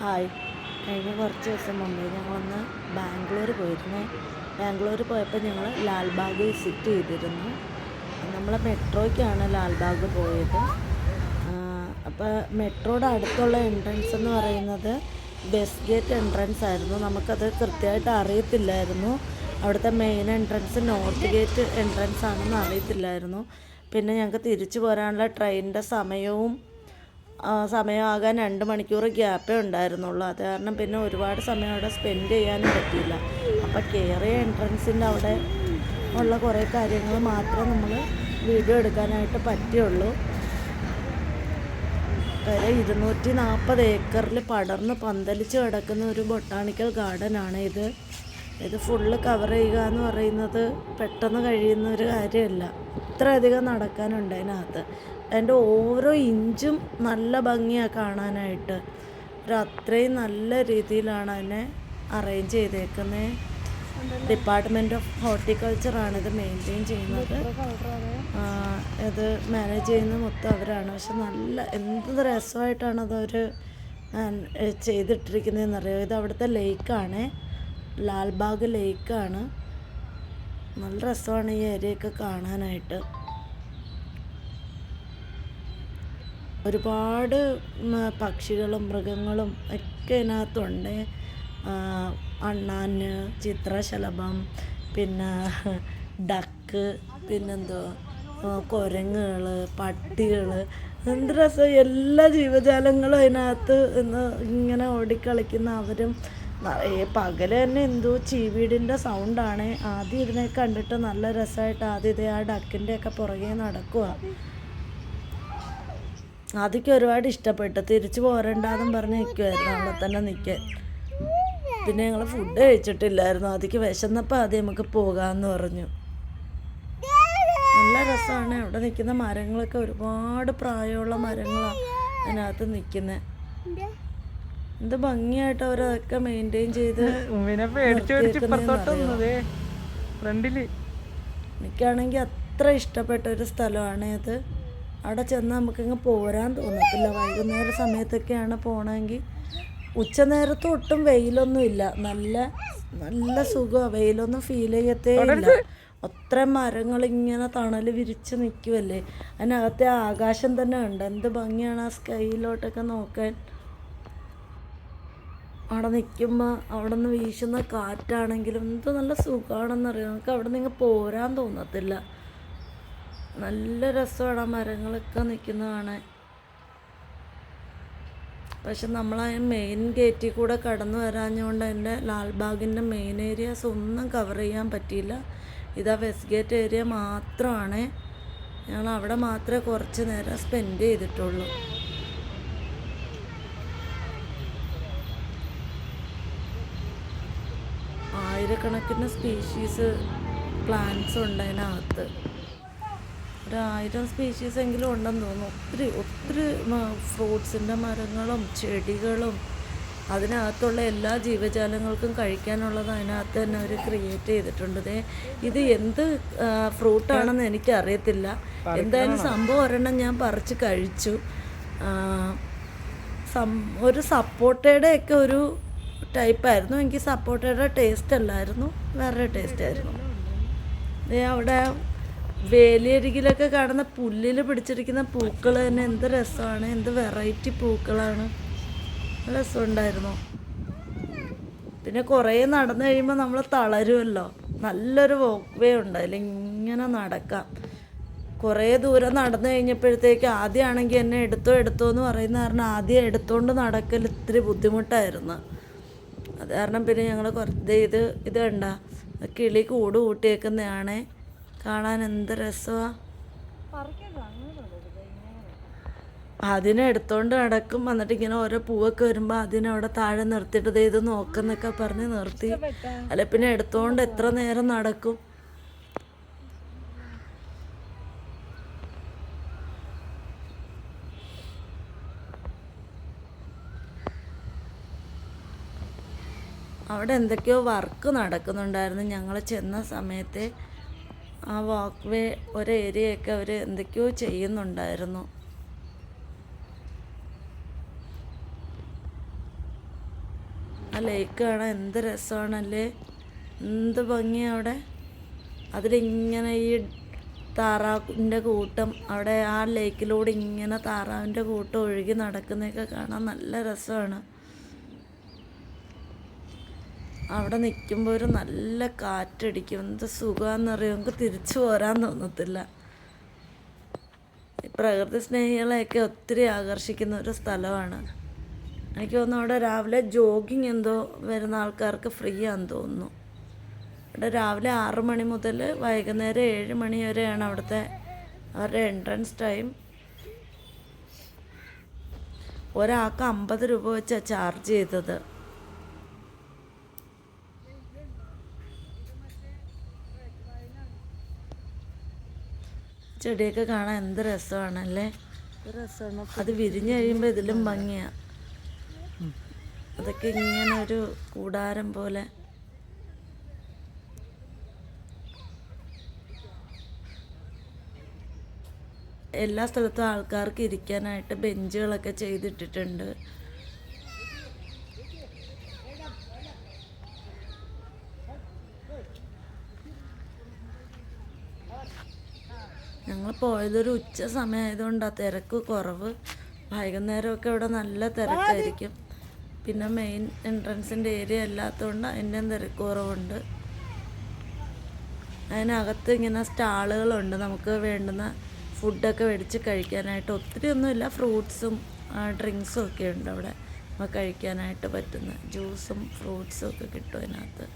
Hi. കഴിഞ്ഞ കുറച്ച് ദിവസം മുമ്പേ ഞങ്ങളൊന്ന് ബാംഗ്ലൂർ പോയിരുന്നു. ബാംഗ്ലൂർ പോയപ്പോൾ ഞങ്ങൾ ലാൽബാഗ് വിസിറ്റ് ചെയ്തിരുന്നു. നമ്മൾ മെട്രോയ്ക്കാണ് ലാൽബാഗ് പോയത്. അപ്പോൾ മെട്രോയുടെ അടുത്തുള്ള എൻട്രൻസ് എന്ന് പറയുന്നത് വെസ്റ്റ് ഗേറ്റ് എൻട്രൻസ് ആയിരുന്നു. നമുക്കത് കൃത്യമായിട്ട് അറിയത്തില്ലായിരുന്നു. അവിടുത്തെ main entrance north gate entrance ആണെന്ന് അറിയത്തില്ലായിരുന്നു. പിന്നെ ഞങ്ങൾക്ക് തിരിച്ചു പോരാനുള്ള ട്രെയിനിൻ്റെ സമയമാകാൻ 2 മണിക്കൂർ ഗ്യാപ്പേ ഉണ്ടായിരുന്നുള്ളൂ. അത് കാരണം പിന്നെ ഒരുപാട് സമയം അവിടെ സ്പെൻഡ് ചെയ്യാനും പറ്റിയില്ല. അപ്പോൾ കയറിയ എൻട്രൻസിൻ്റെ അവിടെ ഉള്ള കുറേ കാര്യങ്ങൾ മാത്രമേ നമ്മൾ വീഡിയോ എടുക്കാനായിട്ട് പറ്റുള്ളൂ. 240 ഏക്കറിൽ പടർന്ന് പന്തലിച്ച് കിടക്കുന്ന ഒരു ബൊട്ടാണിക്കൽ ഗാർഡനാണ് ഇത് ഫുള്ള് കവർ ചെയ്യുക എന്ന് പറയുന്നത് പെട്ടെന്ന് കഴിയുന്ന ഒരു കാര്യമല്ല. ഇത്രയധികം നടക്കാനുണ്ട് അതിനകത്ത്. അതിൻ്റെ ഓരോ ഇഞ്ചും നല്ല ഭംഗിയാണ് കാണാനായിട്ട്. അത്രയും നല്ല രീതിയിലാണ് അതിനെ അറേഞ്ച് ചെയ്തേക്കുന്നത്. ഡിപ്പാർട്ട്മെൻറ്റ് ഓഫ് ഹോർട്ടിക്കൾച്ചറാണ് ഇത് മെയിൻറ്റെയിൻ ചെയ്യുന്നത്. ഇത് മാനേജ് ചെയ്യുന്നത് മൊത്തം അവരാണ്. പക്ഷെ എന്ത് രസമായിട്ടാണ് അതവർ ചെയ്തിട്ടിരിക്കുന്നതെന്നറിയാം. ഇത് അവിടുത്തെ ലേക്കാണ്, ലാൽബാഗ് ലേക്കാണ്. നല്ല രസമാണ് ഈ ഏരിയയൊക്കെ കാണാനായിട്ട്. ഒരുപാട് പക്ഷികളും മൃഗങ്ങളും ഒക്കെ ഇതിനകത്തുണ്ട്. അണ്ണാന്, ചിത്രശലഭം, പിന്നെ ഡക്ക്, പിന്നെന്തോ കുരങ്ങുകൾ, പട്ടികൾ, എന്ത് രസം. എല്ലാ ജീവജാലങ്ങളും അതിനകത്ത് ഇങ്ങനെ ഓടിക്കളിക്കുന്ന അവരും. പകൽ തന്നെ എന്തോ ചീവീടിൻ്റെ സൗണ്ടാണ്. ആദ്യം ഇതിനെ കണ്ടിട്ട് നല്ല രസമായിട്ട് ആദ്യം ആ ഡക്കിൻ്റെയൊക്കെ പുറകെ നടക്കുക. ആദ്യമൊക്കെ ഒരുപാട് ഇഷ്ടപ്പെട്ടു. തിരിച്ചു പോരണ്ടെന്നും പറഞ്ഞ് നിൽക്കുമായിരുന്നു അവിടെ തന്നെ നിൽക്കാൻ. പിന്നെ ഞങ്ങൾ ഫുഡ് കഴിച്ചിട്ടില്ലായിരുന്നു. ആദ്യം വിശന്നപ്പോൾ ആദ്യം നമുക്ക് പോകാമെന്ന് പറഞ്ഞു. നല്ല രസമാണ്. അവിടെ നിൽക്കുന്ന മരങ്ങളൊക്കെ ഒരുപാട് പ്രായമുള്ള മരങ്ങളാണ് അതിനകത്ത് നിൽക്കുന്നത്. എന്ത് ഭംഗിയായിട്ട് അവരതൊക്കെ മെയിൻറ്റെയിൻ ചെയ്ത്. എനിക്കാണെങ്കിൽ അത്ര ഇഷ്ടപ്പെട്ട ഒരു സ്ഥലമാണ് ഇത്. അവിടെ ചെന്ന് നമുക്കങ്ങ് പോരാൻ തോന്നത്തില്ല. വൈകുന്നേര സമയത്തൊക്കെയാണ് പോകണമെങ്കിൽ. ഉച്ചനേരത്ത് ഒട്ടും വെയിലൊന്നും ഇല്ല. നല്ല സുഖമാണ്. വെയിലൊന്നും ഫീൽ ചെയ്യത്തേ ഇല്ല. അത്രയും മരങ്ങളിങ്ങനെ തണൽ വിരിച്ച് നിൽക്കുമല്ലേ. അതിനകത്തെ ആകാശം തന്നെ ഉണ്ട്. എന്ത് ഭംഗിയാണ് ആ സ്കൈയിലോട്ടൊക്കെ നോക്കാൻ. അവിടെ നിൽക്കുമ്പോൾ അവിടെ നിന്ന് വീശുന്ന കാറ്റാണെങ്കിലും എന്ത് നല്ല സുഖമാണെന്നറിയാം. നമുക്ക് അവിടെ നിന്ന് പോരാൻ തോന്നത്തില്ല. നല്ല രസമാണ് ആ മരങ്ങളൊക്കെ നിൽക്കുന്നത് കാണാൻ. പക്ഷെ നമ്മളാ മെയിൻ ഗേറ്റിൽ കൂടെ കടന്നു വരാഞ്ഞുകൊണ്ട് അതിൻ്റെ ലാൽബാഗിൻ്റെ മെയിൻ ഏരിയാസ് ഒന്നും കവർ ചെയ്യാൻ പറ്റിയില്ല. ഇതാ വെസ്റ്റ് ഗേറ്റ് ഏരിയ മാത്രമാണ്. ഞങ്ങൾ അവിടെ മാത്രമേ കുറച്ച് നേരം സ്പെൻഡ് ചെയ്തിട്ടുള്ളൂ. ആയിരക്കണക്കിന് സ്പീഷീസ് പ്ലാന്റ്സ് ഉണ്ട് അതിനകത്ത്. 1000 സ്പീഷീസ് എങ്കിലും ഉണ്ടെന്ന് തോന്നുന്നു. ഒത്തിരി ഫ്രൂട്ട്സിൻ്റെ മരങ്ങളും ചെടികളും അതിനകത്തുള്ള എല്ലാ ജീവജാലങ്ങൾക്കും കഴിക്കാനുള്ളത് അതിനകത്ത് തന്നെ അവർ ക്രിയേറ്റ് ചെയ്തിട്ടുണ്ട്. ഇത് എന്ത് ഫ്രൂട്ടാണെന്ന് എനിക്കറിയത്തില്ല. എന്തായാലും സംഭവം ഒരെണ്ണം ഞാൻ പറിച്ച് കഴിച്ചു. ഒരു സപ്പോട്ടയുടെ ഒക്കെ ഒരു ടൈപ്പായിരുന്നു. എനിക്ക് സപ്പോട്ടയുടെ ടേസ്റ്റ് അല്ലായിരുന്നു, വേറെ ടേസ്റ്റ് ആയിരുന്നു. അവിടെ വേലിയരികിലൊക്കെ കാണുന്ന പുല്ലിൽ പിടിച്ചിരിക്കുന്ന പൂക്കൾ തന്നെ എന്ത് രസമാണ്. എന്ത് വെറൈറ്റി പൂക്കളാണ്. രസമുണ്ടായിരുന്നു. പിന്നെ കുറേ നടന്നു കഴിയുമ്പോൾ നമ്മൾ തളരുമല്ലോ. നല്ലൊരു വോക്ക് വേ ഉണ്ട്. അതിലിങ്ങനെ നടക്കാം. കുറേ ദൂരം നടന്നു കഴിഞ്ഞപ്പോഴത്തേക്ക് ആദ്യമാണെങ്കിൽ എന്നെ എടുത്തോ എന്ന് പറയുന്ന കാരണം ആദ്യം എടുത്തുകൊണ്ട് നടക്കൽ ഇത്തിരി ബുദ്ധിമുട്ടായിരുന്നു. അത് കാരണം പിന്നെ ഞങ്ങൾ ഇത് കണ്ട കിളി കൂട് കൂട്ടിയേക്കുന്നതാണ്. കാണാൻ എന്ത് രസമാണ്. അതിനെ എടുത്തോണ്ട് നടക്കും. എന്നിട്ട് ഇങ്ങനെ ഓരോ പൂവൊക്കെ വരുമ്പോൾ അതിനവിടെ താഴെ നിർത്തിയിട്ട് ഇത് നോക്കുന്നൊക്കെ പറഞ്ഞ് നിർത്തി. അല്ല പിന്നെ എടുത്തോണ്ട് എത്ര നേരം നടക്കും. അവിടെ എന്തൊക്കെയോ വർക്ക് നടക്കുന്നുണ്ടായിരുന്നു ഞങ്ങൾ ചെന്ന സമയത്ത്. ആ വാക്ക് വേ ഒരു ഏരിയയൊക്കെ അവർ എന്തൊക്കെയോ ചെയ്യുന്നുണ്ടായിരുന്നു. ലേക്ക് കാണാൻ എന്ത് രസമാണല്ലേ, എന്ത് ഭംഗിയാണ് അവിടെ. അതിലിങ്ങനെ ഈ താറാവിൻ്റെ കൂട്ടം അവിടെ ആ ലേക്കിലൂടെ ഇങ്ങനെ താറാവിൻ്റെ കൂട്ടം ഒഴുകി നടക്കുന്നതൊക്കെ കാണാൻ നല്ല രസമാണ്. അവിടെ നിൽക്കുമ്പോൾ ഒരു നല്ല കാറ്റടിക്കും, എന്ത് സുഖമാണെന്നറിയാം, നമുക്ക് തിരിച്ചു പോരാൻ തോന്നത്തില്ല. പ്രകൃതി സ്നേഹികളെയൊക്കെ ഒത്തിരി ആകർഷിക്കുന്ന ഒരു സ്ഥലമാണ്. എനിക്ക് തോന്നുന്നു അവിടെ രാവിലെ ജോഗിങ് എന്തോ വരുന്ന ആൾക്കാർക്ക് ഫ്രീ ആണെന്ന് തോന്നുന്നു. ഇവിടെ രാവിലെ 6 മണി മുതൽ വൈകുന്നേരം 7 മണി വരെയാണ് അവിടുത്തെ അവരുടെ എൻട്രൻസ് ടൈം. ഒരാൾക്ക് 50 രൂപ വെച്ചാണ് ചാർജ് ചെയ്തത്. ചെടിയൊക്കെ കാണാൻ എന്ത് രസമാണല്ലേ, അത് വിരിഞ്ഞ് കഴിയുമ്പോൾ ഇതിലും ഭംഗിയാണ്. അതൊക്കെ ഇങ്ങനെ ഒരു കൂടാരം പോലെ. എല്ലാ സ്ഥലത്തും ആൾക്കാർക്ക് ഇരിക്കാനായിട്ട് ബെഞ്ചുകളൊക്കെ ചെയ്തിട്ടിട്ടുണ്ട്. ഞങ്ങൾ പോയതൊരു ഉച്ച സമയമായതുകൊണ്ടാണ് തിരക്ക് കുറവ്. വൈകുന്നേരമൊക്കെ ഇവിടെ നല്ല തിരക്കായിരിക്കും. പിന്നെ മെയിൻ എൻട്രൻസിൻ്റെ ഏരിയ അല്ലാത്തതുകൊണ്ട് അതിൻ്റെയും തിരക്ക് കുറവുണ്ട്. അതിനകത്ത് ഇങ്ങനെ സ്റ്റാളുകളുണ്ട്, നമുക്ക് വേണ്ടുന്ന ഫുഡൊക്കെ മേടിച്ച് കഴിക്കാനായിട്ട്. ഒത്തിരി ഒന്നുമില്ല, ഫ്രൂട്ട്സും ഡ്രിങ്ക്സും ഒക്കെ ഉണ്ട് അവിടെ നമുക്ക് കഴിക്കാനായിട്ട് പറ്റുന്ന. ജ്യൂസും ഫ്രൂട്ട്സും ഒക്കെ കിട്ടും അതിനകത്ത്.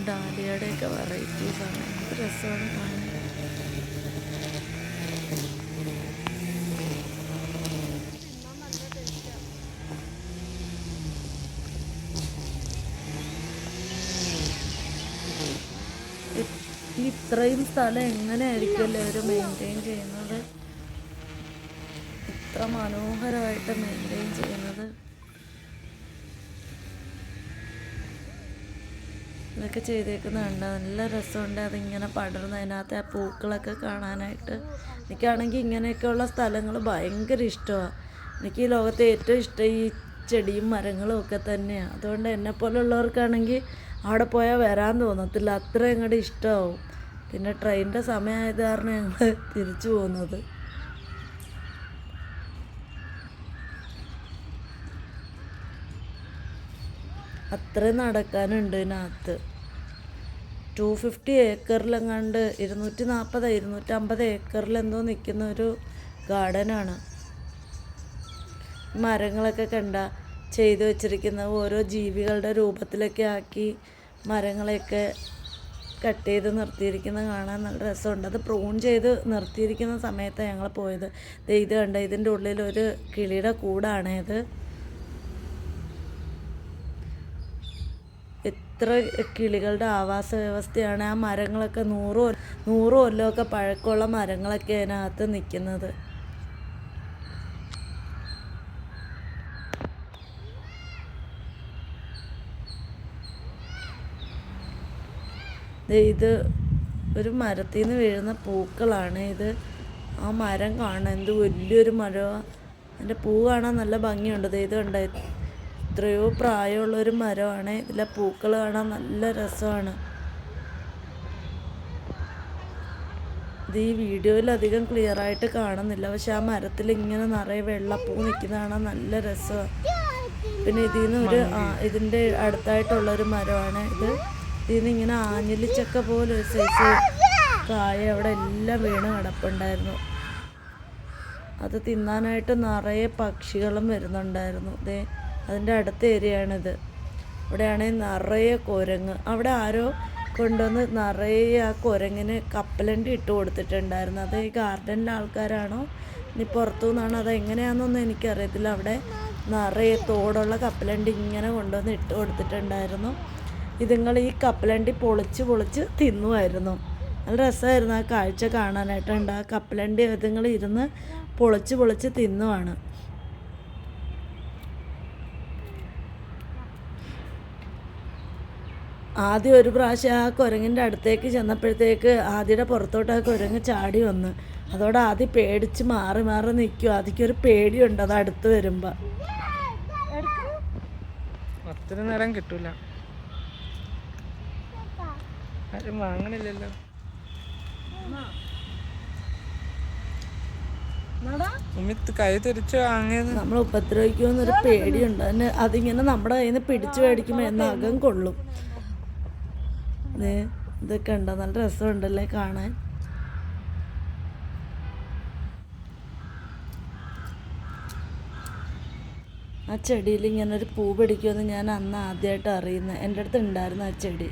ഡാലിയയുടെയൊക്കെ വെറൈറ്റീസാണ്, എന്ത് രസമാണ് കാണാൻ. ഇത്രയും സ്ഥലം എങ്ങനെയായിരിക്കുമല്ലേ അവർ മെയിൻറ്റെയിൻ ചെയ്യുന്നത്, ഇത്ര മനോഹരമായിട്ട് മെയിൻറ്റെയിൻ ചെയ്യുന്നത്. ഇതൊക്കെ ചെയ്തേക്കുന്നത് കണ്ടാൽ നല്ല രസമുണ്ട്. അതിങ്ങനെ പടർന്ന് അതിനകത്ത് ആ പൂക്കളൊക്കെ കാണാനായിട്ട്. എനിക്കാണെങ്കിൽ ഇങ്ങനെയൊക്കെയുള്ള സ്ഥലങ്ങൾ ഭയങ്കര ഇഷ്ടമാണ്. എനിക്ക് ഈ ലോകത്തെ ഏറ്റവും ഇഷ്ടം ഈ ചെടിയും മരങ്ങളും ഒക്കെ തന്നെയാണ്. അതുകൊണ്ട് എന്നെപ്പോലുള്ളവർക്കാണെങ്കിൽ അവിടെ പോയാൽ വരാൻ തോന്നത്തില്ല, അത്രയും അങ്ങോട്ട് ഇഷ്ടമാവും. പിന്നെ ട്രെയിനിൻ്റെ സമയമായത് കാരണം ഞങ്ങൾ തിരിച്ചു പോകുന്നത്. അത്രയും നടക്കാനുണ്ട് ഇതിനകത്ത്. 250 ഏക്കറിലെങ്ങാണ്ട് 240 250 ഏക്കറിലെന്തോ നിൽക്കുന്ന ഒരു ഗാർഡനാണ്. മരങ്ങളൊക്കെ കണ്ട ചെയ്തു വെച്ചിരിക്കുന്ന ഓരോ ജീവികളുടെ രൂപത്തിലൊക്കെ ആക്കി മരങ്ങളെയൊക്കെ കട്ട് ചെയ്ത് നിർത്തിയിരിക്കുന്നത് കാണാൻ നല്ല രസമുണ്ട്. അത് പ്രൂൺ ചെയ്ത് നിർത്തിയിരിക്കുന്ന സമയത്താണ് ഞങ്ങൾ പോയത്. ഇത് കണ്ട, ഇതിൻ്റെ ഉള്ളിൽ ഒരു കിളിയുടെ കൂടാണേത്. എത്ര കിളികളുടെ ആവാസ വ്യവസ്ഥയാണ്. ആ മരങ്ങളൊക്കെ 100 കൊല്ലമൊക്കെ പഴക്കമുള്ള മരങ്ങളൊക്കെ അതിനകത്ത് നിൽക്കുന്നത്. ഇത് ഒരു മരത്തിൽ നിന്ന് വീഴുന്ന പൂക്കളാണ് ഇത്. ആ മരം കാണാൻ എന്ത് വലിയൊരു മരമാണ്. അതിൻ്റെ പൂ കാണാൻ നല്ല ഭംഗിയുണ്ട്. ഇത് കണ്ട, എത്രയോ പ്രായമുള്ളൊരു മരമാണ്. ഇതിലെ പൂക്കൾ കാണാൻ നല്ല രസമാണ്. ഇത് ഈ വീഡിയോയിൽ അധികം ക്ലിയറായിട്ട് കാണുന്നില്ല, പക്ഷെ ആ മരത്തിൽ ഇങ്ങനെ നിറയെ വെള്ളപ്പൂ നിൽക്കുന്ന കാണാൻ നല്ല രസമാണ്. പിന്നെ ഇതിൻ്റെ അടുത്തായിട്ടുള്ളൊരു മരമാണ് ഇത്. ഇതിൽ നിന്ന് ഇങ്ങനെ ആഞ്ഞിലിച്ചക്ക പോലെ ഒരു സൈസ് കായ അവിടെ എല്ലാം വീണ് കിടപ്പുണ്ടായിരുന്നു. അത് തിന്നാനായിട്ട് നിറയെ പക്ഷികളും വരുന്നുണ്ടായിരുന്നു. അതിൻ്റെ അടുത്ത ഏരിയയാണിത്. ഇവിടെയാണെങ്കിൽ നിറയെ കുരങ്ങ്. അവിടെ ആരോ കൊണ്ടുവന്ന് നിറയെ ആ കുരങ്ങിന് കപ്പലണ്ടി ഇട്ട് കൊടുത്തിട്ടുണ്ടായിരുന്നു. അത് ഈ ഗാർഡനിലെ ആൾക്കാരാണോ ഇനി പുറത്തു നിന്നാണോ അതെങ്ങനെയാണെന്നൊന്നും എനിക്കറിയത്തില്ല. അവിടെ നിറയെ തോടുള്ള കപ്പലണ്ടി ഇങ്ങനെ കൊണ്ടുവന്ന് ഇട്ട് കൊടുത്തിട്ടുണ്ടായിരുന്നു. ഇതുങ്ങൾ ഈ കപ്പലണ്ടി പൊളിച്ച് തിന്നുമായിരുന്നു. നല്ല രസമായിരുന്നു ആ കാഴ്ച കാണാനായിട്ടുണ്ട്. ആ കപ്പലണ്ടി ഇതുങ്ങൾ ഇരുന്ന് പൊളിച്ച് തിന്നുവാണ്. ആദ്യം ഒരു പ്രാവശ്യം ആ കുരങ്ങിൻ്റെ അടുത്തേക്ക് ചെന്നപ്പോഴത്തേക്ക് ആദ്യയുടെ പുറത്തോട്ട് ആ കുരങ്ങ് ചാടി വന്ന്. അതോടെ ആദ്യം പേടിച്ച് മാറി മാറി നിൽക്കും. ആദ്യക്കൊരു പേടിയുണ്ട് അത് അടുത്ത് വരുമ്പോൾ. അത്ര നേരം കിട്ടൂല, ആരും വാങ്ങണില്ലല്ലോ. കൈ തിരിച്ച് വാങ്ങിയത് നമ്മൾ ഉപദ്രവിക്കുമെന്നൊരു പേടിയുണ്ട്. അതിങ്ങനെ നമ്മുടെ കയ്യിൽ നിന്ന് പിടിച്ചു മേടിക്കുമ്പോൾ നഖം കൊള്ളും. ഇതൊക്കെ ഉണ്ടോ, നല്ല രസമുണ്ടല്ലേ കാണാൻ. ആ ചെടിയിൽ ഇങ്ങനെ ഒരു പൂ പിടിക്കുമെന്ന് ഞാൻ അന്ന് ആദ്യമായിട്ട് അറിയുന്നത്. എൻ്റെ അടുത്ത് ഉണ്ടായിരുന്നു ആ ചെടി.